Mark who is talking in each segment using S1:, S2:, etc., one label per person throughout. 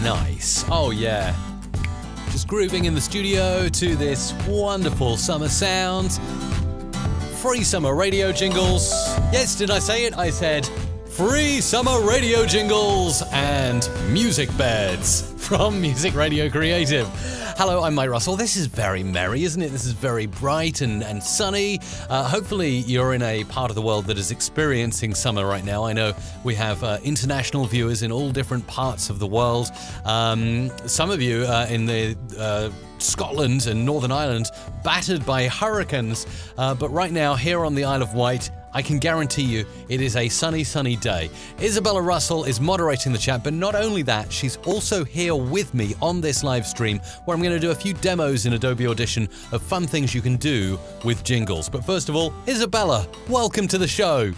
S1: nice. Oh, yeah. Just grooving in the studio to this wonderful summer sound. Free summer radio jingles. Yes, did I say it? I said free summer radio jingles and music beds from Music Radio Creative. Hello, I'm Mike Russell. This is very merry, isn't it? This is very bright and sunny. Hopefully you're in a part of the world that is experiencing summer right now. I know we have international viewers in all different parts of the world. Some of you in the Scotland and Northern Ireland battered by hurricanes. But right now, here on the Isle of Wight, I can guarantee you it is a sunny, sunny day. Isabella Russell is moderating the chat, but not only that, she's also here with me on this live stream where I'm going to do a few demos in Adobe Audition of fun things you can do with jingles. But first of all, Isabella, welcome to the show.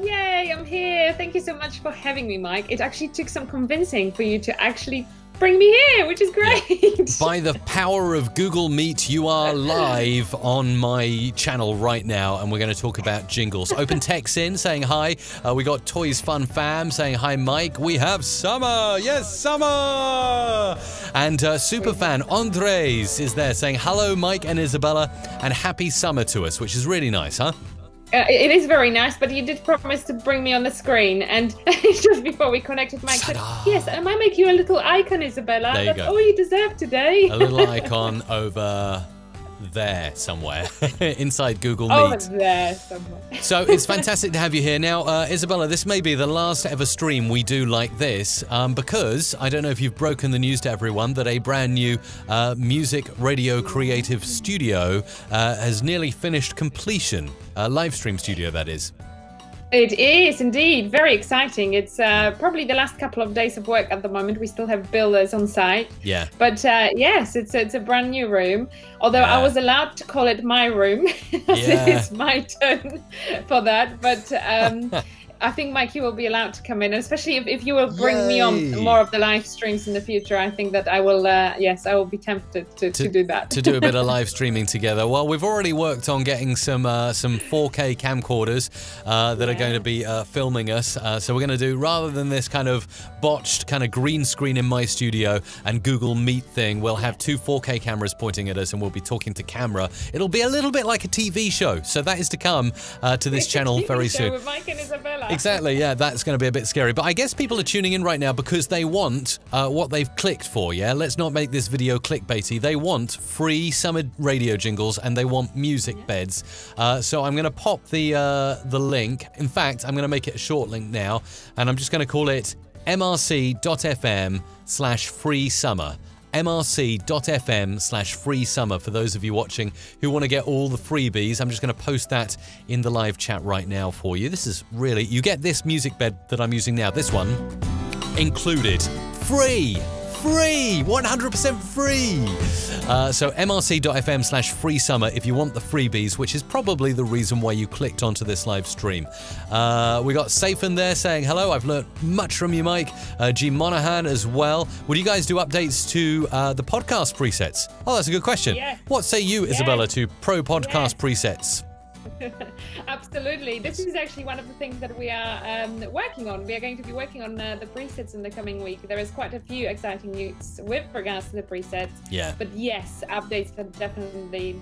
S2: Yay, I'm here. Thank you so much for having me, Mike. It actually took some convincing for you to actually bring me here, which is great. Yeah.
S1: By the power of Google Meet, you are live on my channel right now, and we're going to talk about jingles. Open text in saying hi. We got Toys Fun Fam saying hi, Mike. We have summer. Yes, summer. And superfan Andres is there saying hello, Mike and Isabella, and happy summer to us, which is really nice, huh?
S2: It is very nice, but you did promise to bring me on the screen, and just before we connected, Mike said, yes, I might make you a little icon, Isabella.
S1: There you
S2: That's
S1: go.
S2: all you deserve today.
S1: A little icon over there somewhere, inside Google Meet.
S2: Over there somewhere.
S1: So it's fantastic to have you here. Now, Isabella, this may be the last ever stream we do like this, because, I don't know if you've broken the news to everyone, that a brand new Music Radio Creative studio has nearly finished completion. Live stream studio, that is.
S2: It is indeed very exciting. It's probably the last couple of days of work at the moment. We still have builders on site.
S1: Yeah.
S2: But yes, it's a brand new room. Although I was allowed to call it my room, as it is my turn for that. But I think, Mike, you will be allowed to come in, especially if you will bring me on more of the live streams in the future. I think that I will, yes, I will be tempted to do that.
S1: To do a bit of live streaming together. Well, we've already worked on getting some 4K camcorders that are going to be filming us. So we're going to do, rather than this kind of botched kind of green screen in my studio and Google Meet thing, we'll have two 4K cameras pointing at us and we'll be talking to camera. It'll be a little bit like a TV show. So that is to come to this channel very soon.
S2: With Mike and Isabella.
S1: Exactly, yeah, that's going to be a bit scary. But I guess people are tuning in right now because they want what they've clicked for, yeah? Let's not make this video clickbaity. They want free summer radio jingles and they want music beds. So I'm going to pop the link. In fact, I'm going to make it a short link now, and I'm just going to call it mrc.fm/free summer. mrc.fm/free summer for those of you watching who want to get all the freebies. I'm just going to post that in the live chat right now for you. This is really, you get this music bed that I'm using now, this one, included. Free! Free! 100% free! So mrc.fm/free summer if you want the freebies, which is probably the reason why you clicked onto this live stream. We got Safen there saying hello. I've learnt much from you, Mike. G. Monahan as well. Would you guys do updates to the podcast presets? Oh, that's a good question.
S2: Yeah.
S1: What say you, Isabella, to pro podcast presets?
S2: Absolutely. This is actually one of the things that we are working on. We are going to be working on the presets in the coming week. There is quite a few exciting news with regards to the presets. Yeah. But yes, updates are definitely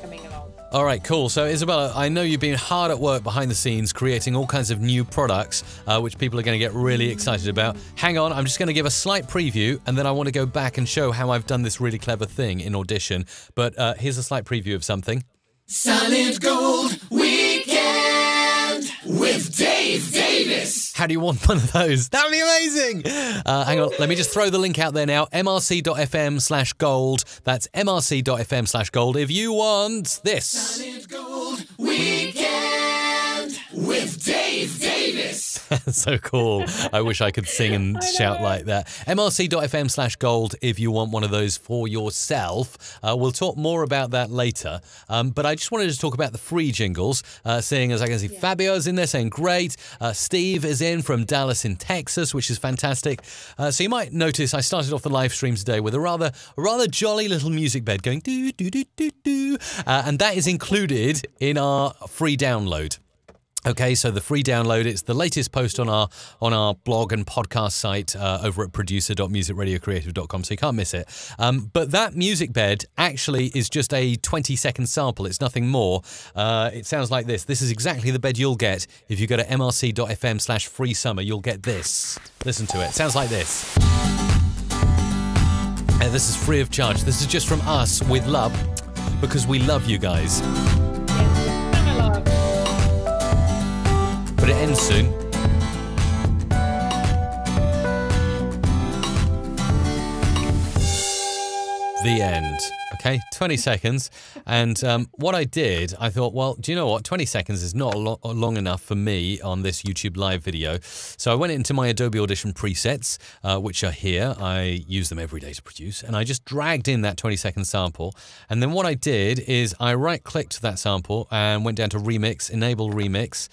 S2: coming along.
S1: All right, cool. So Isabella, I know you've been hard at work behind the scenes creating all kinds of new products, which people are going to get really excited about. Hang on, I'm just going to give a slight preview, and then I want to go back and show how I've done this really clever thing in Audition. But here's a slight preview of something.
S3: Solid Gold Weekend with Dave Davis.
S1: How do you want one of those? That'd be amazing. Hang on, let me just throw the link out there now. mrc.fm/gold. That's mrc.fm/gold if you want this.
S3: Solid Gold Weekend with Dave Davis.
S1: So cool. I wish I could sing and shout like that. mrc.fm/gold if you want one of those for yourself. We'll talk more about that later. But I just wanted to talk about the free jingles, seeing as I can see Fabio's in there saying great. Steve is in from Dallas in Texas, which is fantastic. So you might notice I started off the live stream today with a rather jolly little music bed going do do do do do, and that is included in our free download. Okay, so the free download, it's the latest post on our blog and podcast site over at producer.musicradiocreative.com, so you can't miss it. But that music bed actually is just a 20-second sample. It's nothing more. It sounds like this. This is exactly the bed you'll get if you go to mrc.fm/freesummer. You'll get this. Listen to it. It sounds like this. And this is free of charge. This is just from us with love, because we love you guys. But it ends soon. The end. Okay, 20 seconds. And what I did, I thought, well, do you know what? 20 seconds is not long enough for me on this YouTube live video. So I went into my Adobe Audition presets, which are here. I use them every day to produce. And I just dragged in that 20-second sample. And then what I did is I right-clicked that sample and went down to Remix, Enable Remix.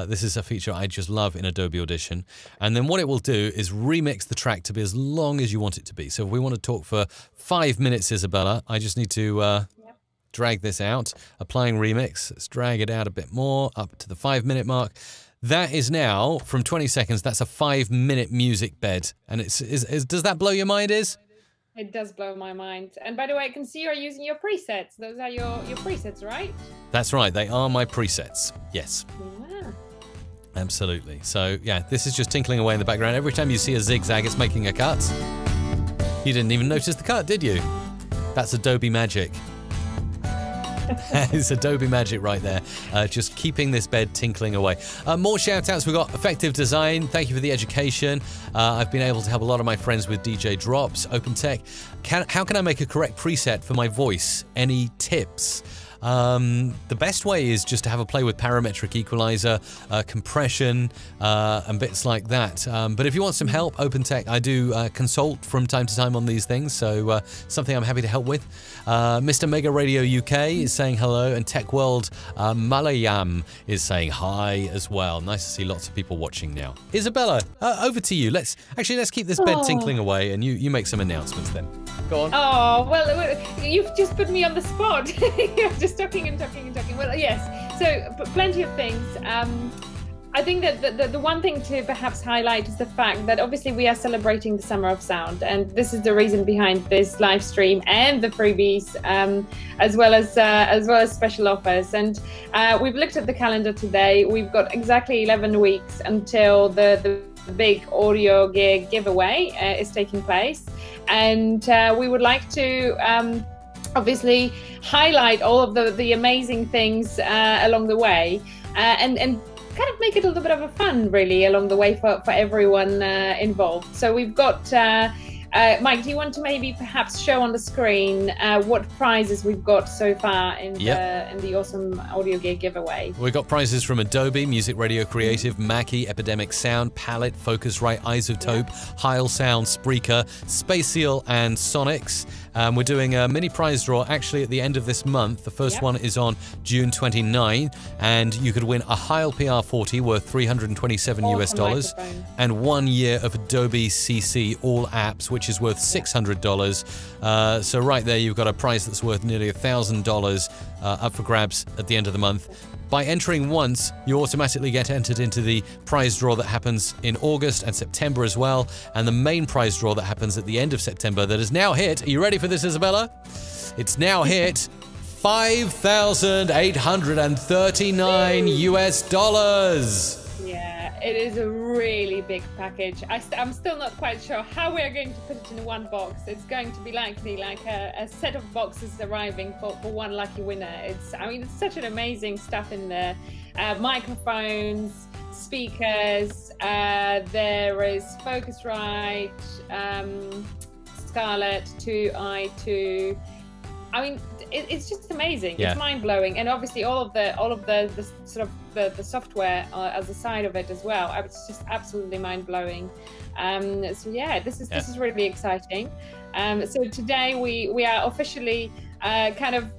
S1: This is a feature I just love in Adobe Audition. And then what it will do is remix the track to be as long as you want it to be. So if we want to talk for 5 minutes, Isabella, I just need to drag this out. Applying remix. Let's drag it out a bit more, up to the 5-minute mark. That is now, from 20 seconds, that's a 5-minute music bed. And does that blow your mind, Is?
S2: It does blow my mind. And by the way, I can see you're using your presets. Those are your presets, right?
S1: That's right. They are my presets. Yes.
S2: Yeah.
S1: Absolutely. So, yeah, this is just tinkling away in the background. Every time you see a zigzag, it's making a cut. You didn't even notice the cut, did you? That's Adobe magic. It's Adobe magic right there. Just keeping this bed tinkling away. More shout-outs. We've got Effective Design. Thank you for the education. I've been able to help a lot of my friends with DJ drops. OpenTech. How can I make a correct preset for my voice? Any tips? The best way is just to have a play with parametric equalizer, compression, and bits like that. But if you want some help, OpenTech, I do consult from time to time on these things, so something I'm happy to help with. Mr. Mega Radio UK is saying hello, and Tech World Malayam is saying hi as well. Nice to see lots of people watching now. Isabella, over to you. Let's keep this bed tinkling away, and you make some announcements then. Go on.
S2: Oh, well, you've just put me on the spot. You're just talking and talking and talking. Well, yes, so plenty of things. I think that the one thing to perhaps highlight is the fact that obviously we are celebrating the Summer of Sound, and this is the reason behind this live stream and the freebies, as well as special offers. And we've looked at the calendar today. We've got exactly 11 weeks until the big audio gear giveaway is taking place, and we would like to obviously highlight all of the amazing things along the way, and kind of make it a little bit of a fun really along the way for everyone involved. So we've got Mike, do you want to maybe perhaps show on the screen what prizes we've got so far in the awesome audio gear giveaway?
S1: We've got prizes from Adobe, Music Radio Creative, Mackie, Epidemic Sound, Palette, Focusrite, Isotope, Heil Sound, Spreaker, Spaceal, and Sonics. We're doing a mini prize draw actually at the end of this month. The first one is on June 29, and you could win a Heil PR40 worth $327 US, and 1 year of Adobe CC All Apps, which is worth $600. So right there, you've got a prize that's worth nearly $1,000 up for grabs at the end of the month. By entering once, you automatically get entered into the prize draw that happens in August and September as well, and the main prize draw that happens at the end of September that has now hit. Are you ready for this, Isabella? It's now hit $5,839 US.
S2: Yeah, it is a really big package. I'm still not quite sure how we're going to put it in one box. It's going to be likely like a set of boxes arriving for one lucky winner. It's such an amazing stuff in there. Microphones, speakers, there is Focusrite, Scarlett 2i2. It's just amazing. Yeah. It's mind-blowing, and obviously all of the sort of the software as a side of it as well. It's just absolutely mind-blowing. So yeah, this is really exciting. So today we are officially kind of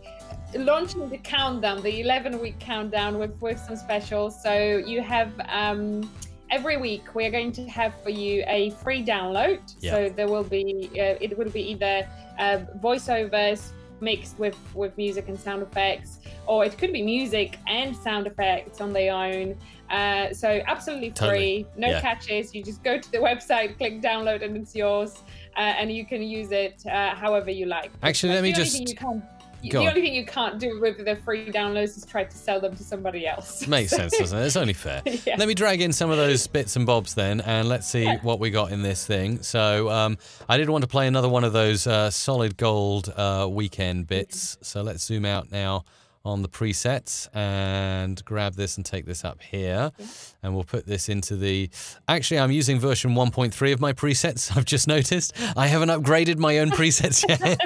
S2: launching the countdown, the 11-week countdown with some specials. So you have every week we are going to have for you a free download. So there will be it will be either voiceovers, mixed with music and sound effects, or it could be music and sound effects on their own. So absolutely free, no catches. You just go to the website, click download, and it's yours, and you can use it however you like.
S1: Actually, let me just...
S2: The only thing you can't do with the free downloads is try to sell them to somebody else.
S1: Makes sense, doesn't it? It's only fair.
S2: Yeah.
S1: Let me drag in some of those bits and bobs then, and let's see what we got in this thing. So I did want to play another one of those solid gold weekend bits. So let's zoom out now on the presets and grab this and take this up here. Yeah. And we'll put this into the... Actually, I'm using version 1.3 of my presets. I've just noticed. I haven't upgraded my own presets yet.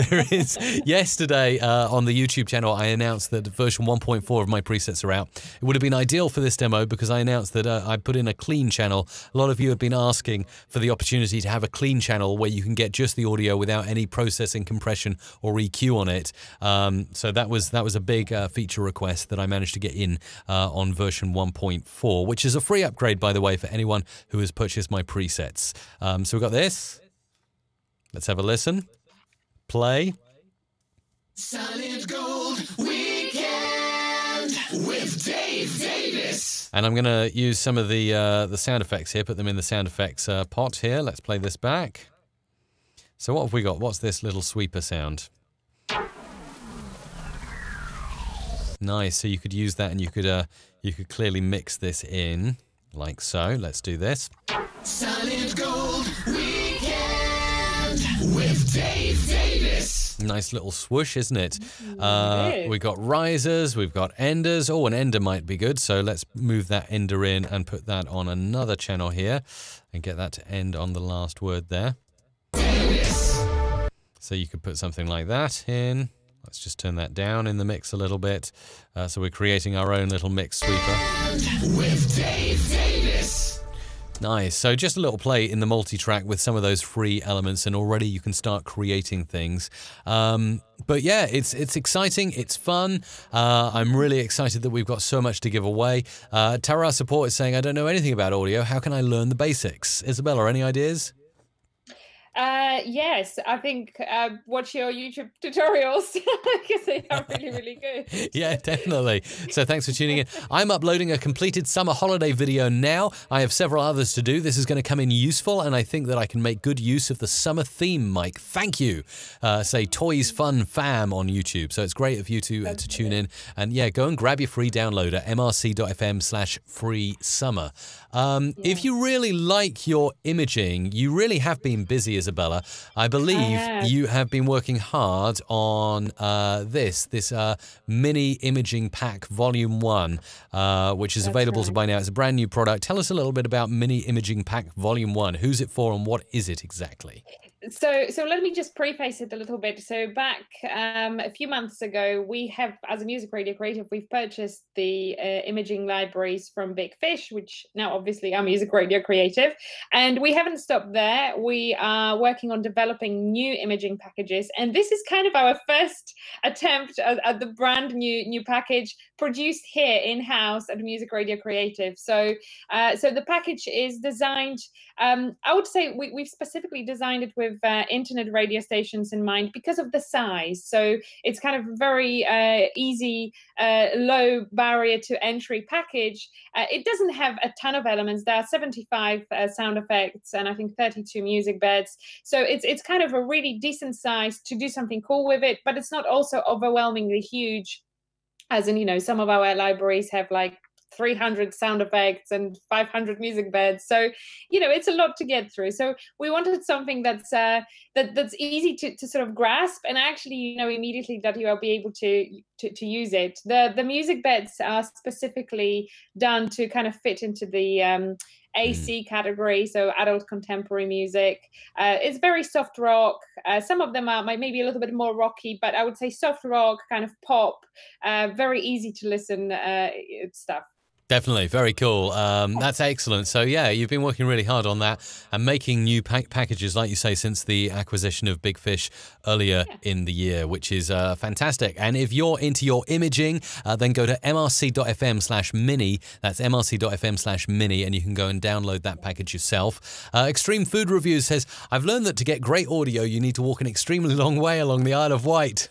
S1: There is... Yesterday on the YouTube channel, I announced that version 1.4 of my presets are out. It would have been ideal for this demo because I announced that I put in a clean channel. A lot of you have been asking for the opportunity to have a clean channel where you can get just the audio without any processing, compression, or EQ on it. So that was a big feature request that I managed to get in on version 1.4. Which is a free upgrade, by the way, for anyone who has purchased my presets. So we've got this. Let's have a listen. Play.
S3: Solid Gold Weekend with Dave Davis.
S1: And I'm going to use some of the sound effects here, put them in the sound effects pot here. Let's play this back. So what have we got? What's this little sweeper sound? Nice. So you could use that, and you could clearly mix this in like so. Let's do this.
S3: Solid Gold Weekend with Dave Davis.
S1: Nice little swoosh, isn't it? We've got risers, we've got enders. Oh, an ender might be good. So let's move that ender in and put that on another channel here and get that to end on the last word there.
S3: Davis.
S1: So you could put something like that in. Let's just turn that down in the mix a little bit. So we're creating our own little mix sweeper.
S3: With Dave Davis.
S1: Nice. So just a little play in the multi-track with some of those free elements, and already you can start creating things. But yeah, it's exciting. It's fun. I'm really excited that we've got so much to give away. Tara Support is saying, I don't know anything about audio. How can I learn the basics? Isabella, any ideas?
S2: Yes, I think watch your YouTube tutorials because they are really, really good.
S1: Yeah, definitely. So thanks for tuning in. I'm uploading a completed summer holiday video now. I have several others to do. This is going to come in useful, and I think that I can make good use of the summer theme, Mike. Thank you. Say Toys Fun Fam on YouTube. So it's great of you to tune in. And yeah, go and grab your free download at mrc.fm/free-summer. If you really like your imaging, you really have been busy, Isabella. I believe you have been working hard on this mini imaging pack volume 1, which is available to buy now. It's a brand new product. Tell us a little bit about mini imaging pack volume 1. Who's it for and what is it exactly?
S2: So let me just preface it a little bit. So back a few months ago, we have, as a music radio creative, we've purchased the imaging libraries from Big Fish, which now obviously are music radio creative. And we haven't stopped there. We are working on developing new imaging packages. And this is kind of our first attempt at the brand new package produced here in-house at Music Radio Creative. So the package is designed, I would say we've specifically designed it with internet radio stations in mind because of the size. So it's kind of very easy, low barrier to entry package. It doesn't have a ton of elements. There are 75 sound effects and I think 32 music beds. So it's kind of a really decent size to do something cool with it, but it's not also overwhelmingly huge. As in, you know, some of our libraries have like 300 sound effects and 500 music beds. So, you know, it's a lot to get through. So we wanted something that's easy to sort of grasp and actually, you know, immediately that you will be able to use it. The music beds are specifically done to kind of fit into the AC category, so adult contemporary music. It's very soft rock. Some of them are maybe a little bit more rocky, but I would say soft rock, kind of pop, very easy to listen stuff.
S1: Definitely. Very cool. That's excellent. So, yeah, you've been working really hard on that and making new packages, like you say, since the acquisition of Big Fish earlier in the year, which is fantastic. And if you're into your imaging, then go to mrc.fm/mini. That's mrc.fm/mini, and you can go and download that package yourself. Extreme Food Reviews says, I've learned that to get great audio, you need to walk an extremely long way along the Isle of Wight.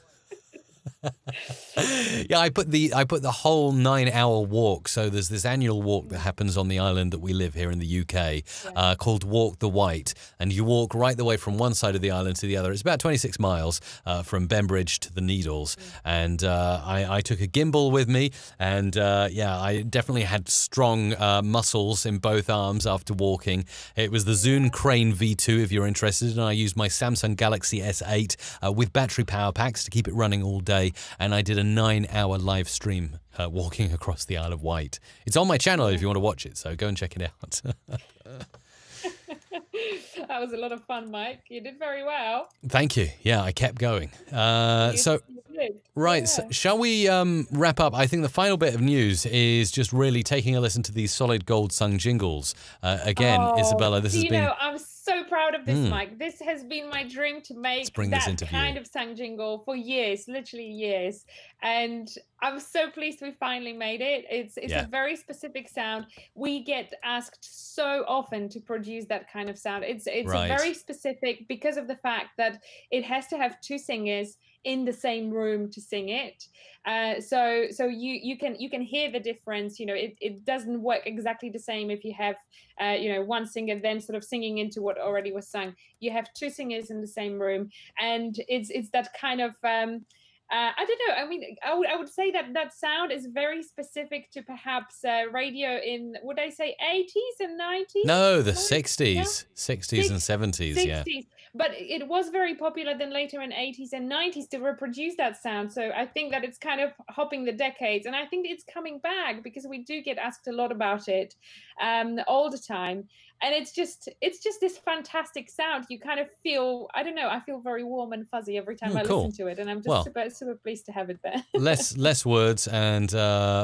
S1: Yeah, I put the whole 9-hour walk. So there's this annual walk that happens on the island that we live here in the UK called Walk the Wight, and you walk right the way from one side of the island to the other. It's about 26 miles from Bembridge to the Needles, and I took a gimbal with me, and I definitely had strong muscles in both arms after walking. It was the Zune Crane V2 if you're interested, and I used my Samsung Galaxy S8 with battery power packs to keep it running all day, and I did a 9-hour live stream walking across the Isle of Wight. It's on my channel if you want to watch it, so go and check it out.
S2: That was a lot of fun, Mike. You did very well.
S1: Thank you. Yeah, I kept going. So shall we wrap up? I think the final bit of news is just really taking a listen to these solid gold sung jingles. Again, Isabella, this has been...
S2: I'm so proud of this, Mike. This has been my dream to make that kind of sung jingle for years, literally years. And I'm so pleased we finally made it. It's a very specific sound. We get asked so often to produce that kind of sound. It's very specific because of the fact that it has to have two singers in the same room to sing it. So you can hear the difference. You know, it doesn't work exactly the same if you have one singer then sort of singing into what already was sung. You have two singers in the same room, and it's that kind of I don't know. I mean, I would say that sound is very specific to perhaps radio in, would I say 80s and 90s?
S1: No, the 60s, 60s and 70s, 60s. Yeah.
S2: But it was very popular then later in 80s and 90s to reproduce that sound. So I think that it's kind of hopping the decades, and I think it's coming back because we do get asked a lot about it all the time. And it's just this fantastic sound. You kind of feel, I don't know, I feel very warm and fuzzy every time I listen to it. And I'm just super pleased to have it there. less words and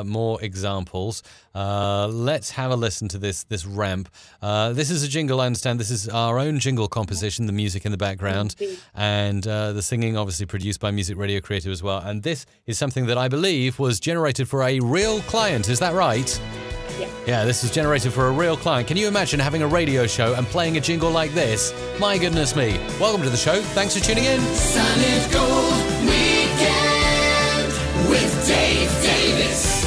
S2: more examples.
S1: Let's have a listen to this ramp. This is a jingle, I understand. This is our own jingle composition, the music in the background. And the singing obviously produced by Music Radio Creative as well. And this is something that I believe was generated for a real client. Is that right? Yeah, this was generated for a real client. Can you imagine having a radio show and playing a jingle like this? My goodness me. Welcome to the show. Thanks for tuning in.
S3: Solid Gold Weekend with Dave Davis.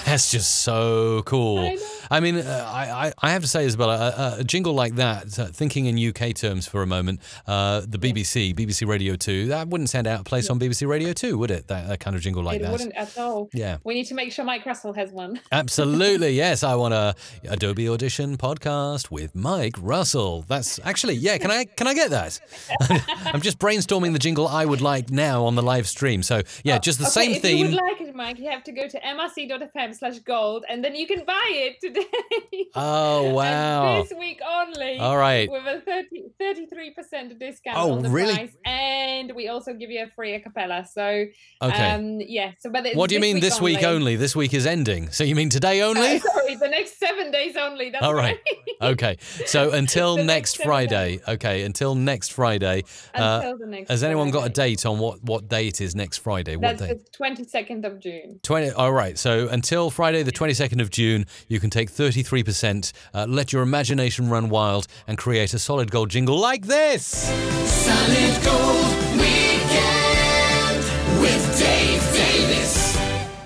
S1: That's just so cool. I mean, I have to say, Isabella, a jingle like that, thinking in UK terms for a moment, the BBC Radio 2, that wouldn't sound out of place on BBC Radio 2, would it? That kind of jingle like that.
S2: It wouldn't at all.
S1: Yeah.
S2: We need to make sure Mike Russell has one.
S1: Absolutely, yes. I want a Adobe Audition podcast with Mike Russell. That's actually, yeah, can I get that? I'm just brainstorming the jingle I would like now on the live stream. So, yeah, just the same theme.
S2: If you would like it, Mike, you have to go to mrc.fm/gold and then you can buy it today.
S1: Oh, wow.
S2: And this week only.
S1: All right.
S2: With a 33% discount on the price. And we also give you a free a cappella. So,
S1: okay.
S2: But
S1: what do you mean this week only? This week is ending. So you mean today only?
S2: Sorry, the next 7 days only. That's
S1: all right. Okay. So until next Friday. Okay. Until next Friday.
S2: Until the next
S1: has anyone
S2: Friday.
S1: got a date on what day it is next Friday?
S2: That's
S1: what
S2: the 22nd of June.
S1: All right. So until Friday, the 22nd of June, you can take 33%, let your imagination run wild and create a solid gold jingle like this.
S3: Solid Gold Weekend with Dave Davis.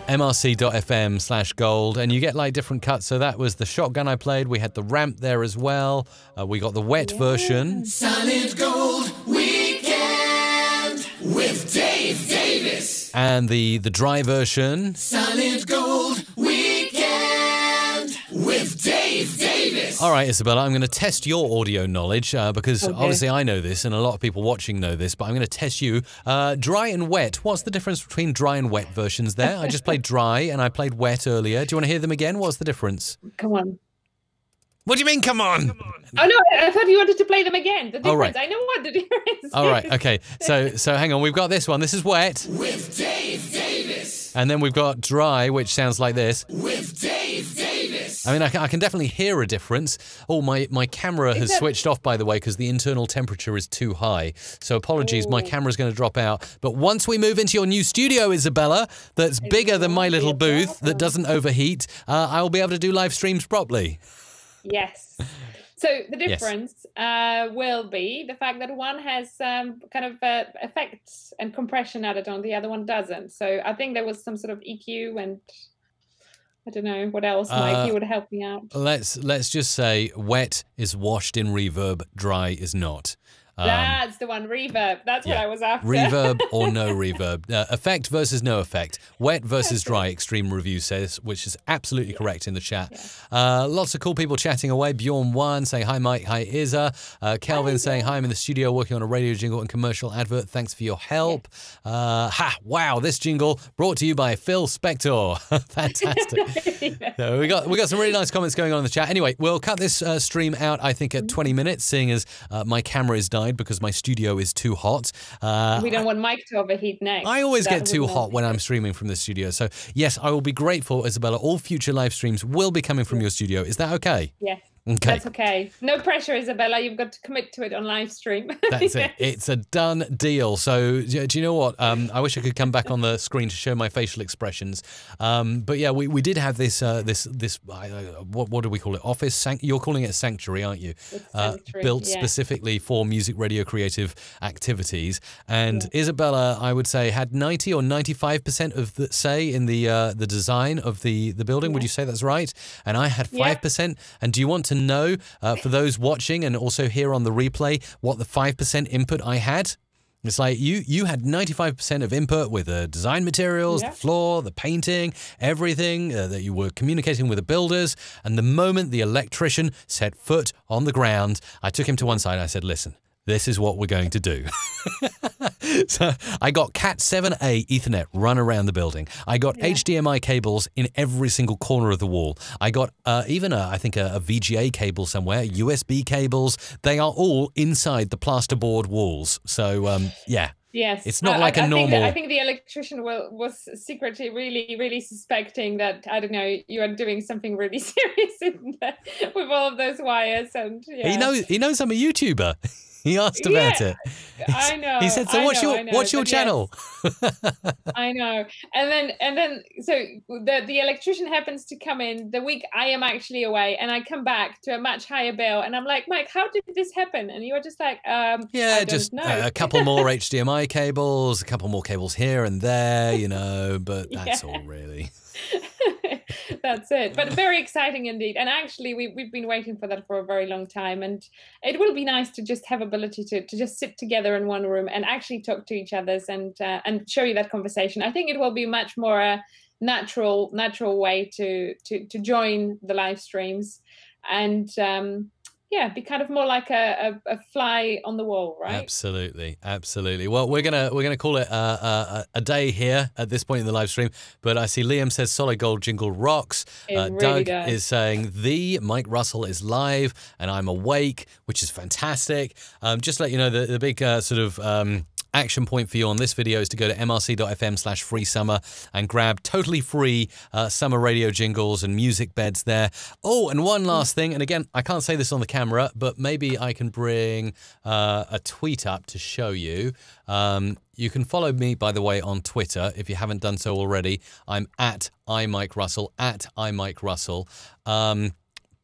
S1: mrc.fm/gold, and you get like different cuts. So that was the shotgun I played. We had the ramp there as well. We got the wet version.
S3: Solid Gold Weekend with Dave Davis.
S1: And the dry version.
S3: Solid Gold Weekend with Dave Davis.
S1: All right, Isabella, I'm going to test your audio knowledge because obviously I know this and a lot of people watching know this, but I'm going to test you. Dry and wet. What's the difference between dry and wet versions there? I just played dry and I played wet earlier. Do you want to hear them again? What's the difference?
S2: Come on.
S1: What do you mean, come on?
S2: Oh, no, I thought you wanted to play them again. The difference.
S1: Oh, right.
S2: I know what the difference is.
S1: All right, okay. So hang on. We've got this one. This is wet.
S3: With Dave Davis.
S1: And then we've got dry, which sounds like this.
S3: With Dave Davis.
S1: I mean, I can definitely hear a difference. Oh, my camera has switched off, by the way, because the internal temperature is too high. So apologies, my camera's going to drop out. But once we move into your new studio, Isabella, that's bigger than my little booth, that doesn't overheat, I'll be able to do live streams properly.
S2: Yes. So the difference will be the fact that one has kind of effects and compression added on, the other one doesn't. So I think there was some sort of EQ and I don't know what else, Mike. You would help me out.
S1: Let's just say wet is washed in reverb, dry is not.
S2: That's the one, reverb. That's what I was after.
S1: Reverb or no reverb. Effect versus no effect. Wet versus dry, Extreme Review says, which is absolutely correct in the chat. Lots of cool people chatting away. Bjorn1 saying, hi, Mike. Hi, Isa. Kelvin saying, hi, I'm in the studio working on a radio jingle and commercial advert. Thanks for your help. Wow, this jingle brought to you by Phil Spector. Fantastic. So we got some really nice comments going on in the chat. Anyway, we'll cut this stream out, I think, at 20 minutes, seeing as my camera is died because my studio is too hot.
S2: We don't want Mike to overheat next.
S1: I always get too hot when I'm streaming from the studio. So, yes, I will be grateful, Isabella. All future live streams will be coming from your studio. Is that okay?
S2: Yes.
S1: Okay.
S2: That's okay. No pressure, Isabella. You've got to commit to it on live stream.
S1: That's it. It's a done deal. So do you know what? I wish I could come back on the screen to show my facial expressions. But yeah, we did have this what do we call it? Office. You're calling it a sanctuary, aren't you? Built specifically for music, radio, creative activities. And Isabella, I would say, had 90 or 95% of the say in the design of the building. Would you say that's right? And I had 5%. And do you want to know, for those watching and also here on the replay, what the 5% input I had? It's like you had 95% of input with the design materials, the floor, the painting, everything that you were communicating with the builders. And the moment the electrician set foot on the ground, I took him to one side and I said, listen, this is what we're going to do. So I got Cat 7A Ethernet run around the building. I got HDMI cables in every single corner of the wall. I got even I think a VGA cable somewhere, USB cables. They are all inside the plasterboard walls. So yeah.
S2: Yes,
S1: it's not like a normal.
S2: I think the electrician was secretly really suspecting that, I don't know, you are doing something really serious in there with all of those wires, and
S1: he knows I'm a YouTuber. He asked about it.
S2: I know.
S1: He said, "So what's your channel?"
S2: I know. And then so the electrician happens to come in the week I am actually away, and I come back to a much higher bill, and I'm like, Mike, how did this happen? And you were just like, I
S1: just
S2: don't know.
S1: A couple more HDMI cables, a couple more cables here and there, but that's all really.
S2: That's it. But very exciting indeed. And actually, we've been waiting for that for a very long time. And it will be nice to just have ability to just sit together in one room and actually talk to each other and show you that conversation. I think it will be much more a natural way to join the live streams and be kind of more like a fly on the wall, right?
S1: Absolutely. Well, we're gonna call it a day here at this point in the live stream. But I see Liam says Solid Gold jingle rocks. Doug is saying the Mike Russell is live and I'm awake, which is fantastic. Just to let you know, the big sort of action point for you on this video is to go to mrc.fm/freesummer and grab totally free summer radio jingles and music beds there. Oh, and one last thing, and again, I can't say this on the camera, but maybe I can bring a tweet up to show you. You can follow me, by the way, on Twitter if you haven't done so already. I'm at iMikeRussell, at iMikeRussell.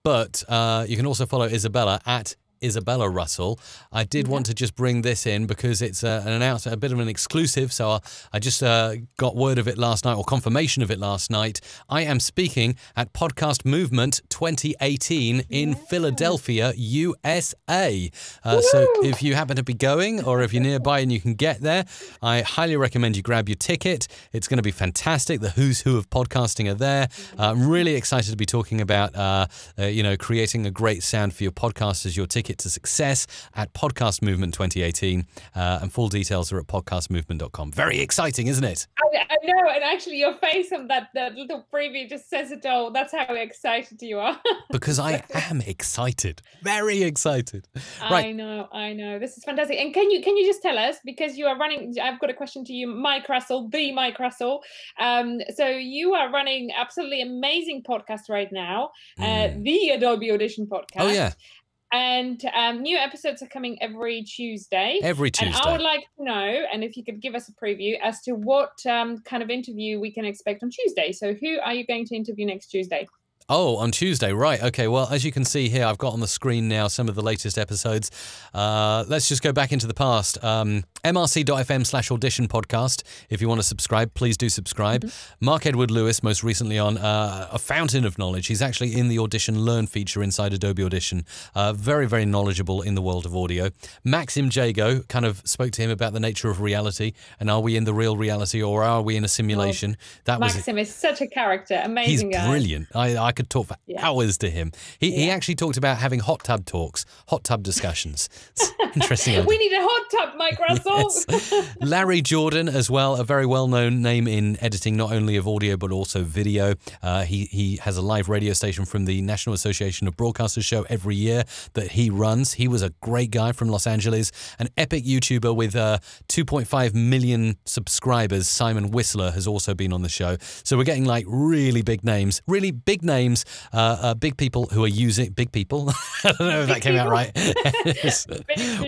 S1: But you can also follow Isabella at Isabella Russell. I did want to just bring this in because it's an announcement, a bit of an exclusive. So I just got word of it last night, or confirmation of it last night. I am speaking at Podcast Movement 2018 in Philadelphia, USA. So if you happen to be going, or if you're nearby and you can get there, I highly recommend you grab your ticket. It's going to be fantastic. The who's who of podcasting are there. I'm really excited to be talking about, creating a great sound for your podcast as your ticket to success at Podcast Movement 2018, and full details are at podcastmovement.com. Very exciting, isn't it?
S2: I know, and actually your face on that little preview just says it all. That's how excited you are. are.
S1: Because I am excited, very excited. Right.
S2: I know. This is fantastic. And can you just tell us, because you are running, I've got a question to you, Mike Russell, the Mike Russell. So you are running absolutely amazing podcast right now, the Adobe Audition podcast.
S1: Oh, yeah.
S2: And new episodes are coming every Tuesday.
S1: Every Tuesday.
S2: And I would like to know, and if you could give us a preview as to what kind of interview we can expect on Tuesday. So who are you going to interview next Tuesday?
S1: Oh, on Tuesday, right. Okay, well, as you can see here, I've got on the screen now some of the latest episodes. Let's just go back into the past. MRC.FM/audition podcast. If you want to subscribe, please do subscribe. Mark Edward Lewis, most recently on a fountain of knowledge. He's actually in the Audition Learn feature inside Adobe Audition. Very, very knowledgeable in the world of audio. Maxim Jago, kind of spoke to him about the nature of reality and are we in the real reality or are we in a simulation?
S2: Maxim is such a character, amazing guy.
S1: He's brilliant. I could talk for hours to him. He actually talked about having hot tub talks, hot tub discussions. It's interesting.
S2: We need a hot tub, Mike Russell.
S1: Yes. Larry Jordan as well, a very well-known name in editing, not only of audio but also video. He has a live radio station from the National Association of Broadcasters show every year that he runs. He was a great guy from Los Angeles, an epic YouTuber with 2.5 million subscribers. Simon Whistler has also been on the show. So we're getting like really big names, big people who are using big people. I don't know if that came out right.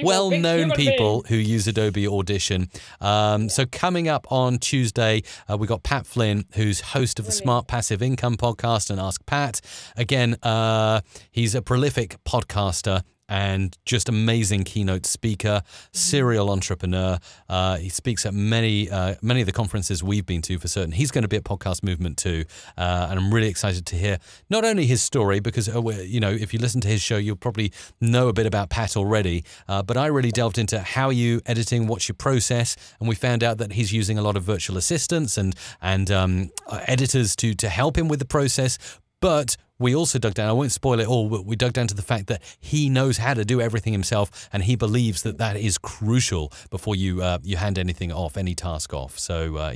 S1: Well-known people who use Adobe Audition. So coming up on Tuesday, we got Pat Flynn, who's host of the Smart Passive Income podcast and Ask Pat. Again, he's a prolific podcaster and just amazing keynote speaker, serial entrepreneur. He speaks at many of the conferences we've been to for certain. He's going to be at Podcast Movement too, and I'm really excited to hear not only his story, because if you listen to his show, you'll probably know a bit about Pat already, but I really delved into how you editing, what's your process, and we found out that he's using a lot of virtual assistants and editors to help him with the process. But we also dug down, I won't spoil it all, but we dug down to the fact that he knows how to do everything himself, and he believes that that is crucial before you hand anything off, any task off. So,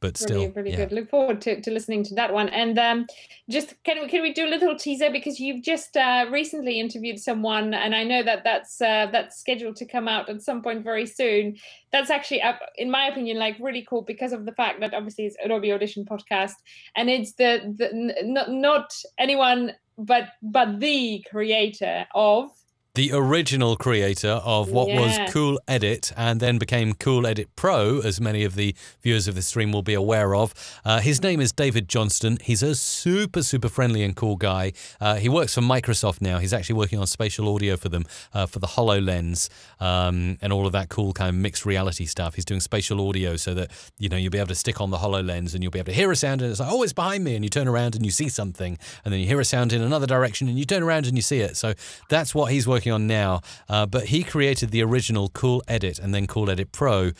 S1: but still.
S2: Really good. Look forward to listening to that one. And just can we do a little teaser, because you've just recently interviewed someone, and I know that's scheduled to come out at some point very soon. That's actually, in my opinion, like really cool because of the fact that obviously it's Adobe Audition podcast, and it's not anyone but the creator of
S1: the original creator of what was Cool Edit and then became Cool Edit Pro, as many of the viewers of the stream will be aware of. His name is David Johnston. He's a super, super friendly and cool guy. He works for Microsoft now. He's actually working on spatial audio for them, for the HoloLens and all of that cool kind of mixed reality stuff. He's doing spatial audio so that, you'll be able to stick on the HoloLens and you'll be able to hear a sound and it's like, oh, it's behind me, and you turn around and you see something, and then you hear a sound in another direction and you turn around and you see it. So that's what he's working on now, but he created the original Cool Edit and then Cool Edit Pro,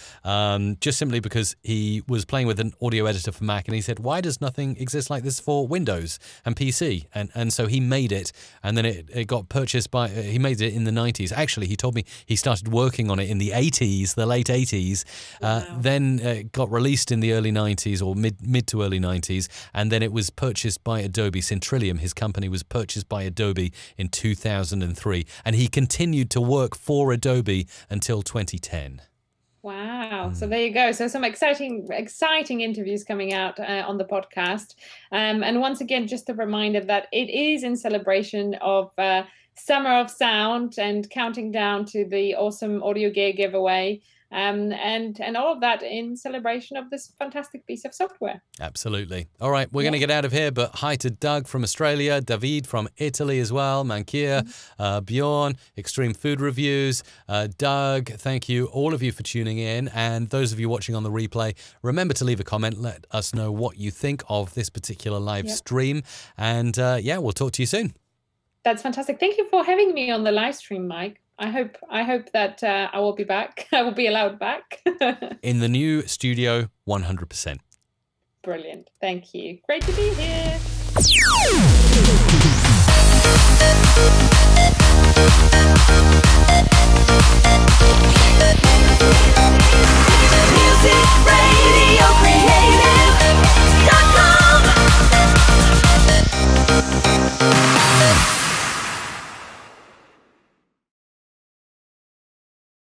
S1: just simply because he was playing with an audio editor for Mac, and he said, why does nothing exist like this for Windows and PC? And so he made it, and then it got purchased by, he made it in the 90s. Actually, he told me he started working on it in the 80s, the late 80s, then it got released in the early 90s or mid to early 90s, and then it was purchased by Adobe. Centrillium, his company, was purchased by Adobe in 2003, and he continued to work for Adobe until 2010.
S2: Wow. So there you go. So some exciting interviews coming out on the podcast. And once again, just a reminder that it is in celebration of Summer of Sound and counting down to the awesome audio gear giveaway. And all of that in celebration of this fantastic piece of software. Absolutely. All right, we're going to get out of here, but hi to Doug from Australia, David from Italy as well, Mankir, Bjorn, Extreme Food Reviews, Doug, thank you, all of you for tuning in, and those of you watching on the replay, remember to leave a comment, let us know what you think of this particular live stream, and we'll talk to you soon. That's fantastic. Thank you for having me on the live stream, Mike. I hope that I will be back. I will be allowed back. In the new studio, 100%. Brilliant. Thank you. Great to be here.